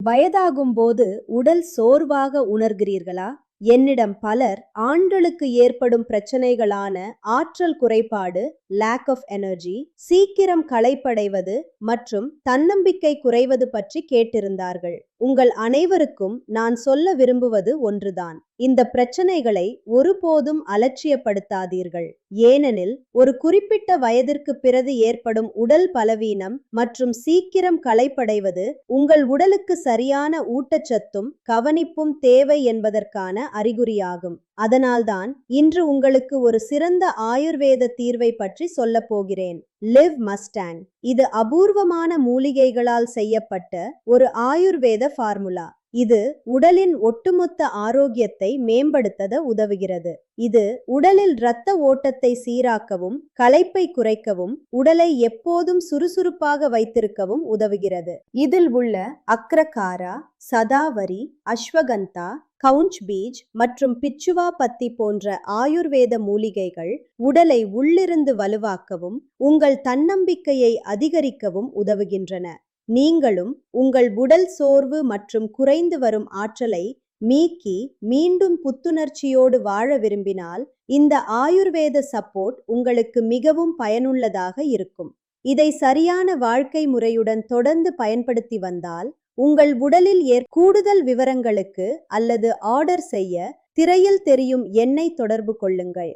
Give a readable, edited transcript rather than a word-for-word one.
வயதாகும் போது உடல் சோர்வாக உணர்கிறீர்களா? என்னிடம் பலர் ஆண்களுக்கு ஏற்படும் பிரச்சனைகளான ஆற்றல் குறைபாடு, லேக் ஆஃப் எனர்ஜி, சீக்கிரம் களைப்படைவது மற்றும் தன்னம்பிக்கை குறைவது பற்றி கேட்டிருந்தார்கள். உங்கள் அனைவருக்கும் நான் சொல்ல விரும்புவது ஒன்றுதான். இந்த பிரச்சனைகளை ஒருபோதும் அலட்சியப்படுத்தாதீர்கள். ஏனெனில் ஒரு குறிப்பிட்ட வயதிற்கு பிறகு ஏற்படும் உடல் பலவீனம் மற்றும் சீக்கிரம் களைப்படைவது உங்கள் உடலுக்கு சரியான ஊட்டச்சத்தும் கவனிப்பும் தேவை என்பதற்கான அறிகுறியாகும். அதனால்தான் இன்று உங்களுக்கு ஒரு சிறந்த ஆயுர்வேத தீர்வை பற்றி சொல்ல போகிறேன். Live Mustang. இது அபூர்வமான மூலிகைகளால் செய்யப்பட்ட ஒரு ஆயுர்வேத ஃபார்முலா. இது உடலின் ஒட்டுமொத்த ஆரோக்கியத்தை மேம்படுத்த உதவுகிறது. இது உடலில் இரத்த ஓட்டத்தை சீராக்கவும், களைப்பை குறைக்கவும், உடலை எப்போதும் சுறுசுறுப்பாக வைத்திருக்கவும் உதவுகிறது. இதில் உள்ள அக்ரகாரா, சதாவரி, அஸ்வகந்தா, கவுஞ்ச் பீஜ் மற்றும் பிச்சுவா பத்தி போன்ற ஆயுர்வேத மூலிகைகள் உடலை உள்ளிருந்து வலுவாக்கவும், உங்கள் தன்னம்பிக்கையை அதிகரிக்கவும் உதவுகின்றன. நீங்களும் உங்கள் உடல் சோர்வு மற்றும் குறைந்து வரும் ஆற்றலை மீக்கி மீண்டும் புத்துணர்ச்சியோடு வாழ விரும்பினால் இந்த ஆயுர்வேத சப்போர்ட் உங்களுக்கு மிகவும் பயனுள்ளதாக இருக்கும். இதை சரியான வாழ்க்கை முறையுடன் தொடர்ந்து பயன்படுத்தி வந்தால் உங்கள் உடலில் கூடுதல் விவரங்களுக்கு அல்லது ஆர்டர் செய்ய திரையில் தெரியும் எண்ணை தொடர்பு கொள்ளுங்கள்.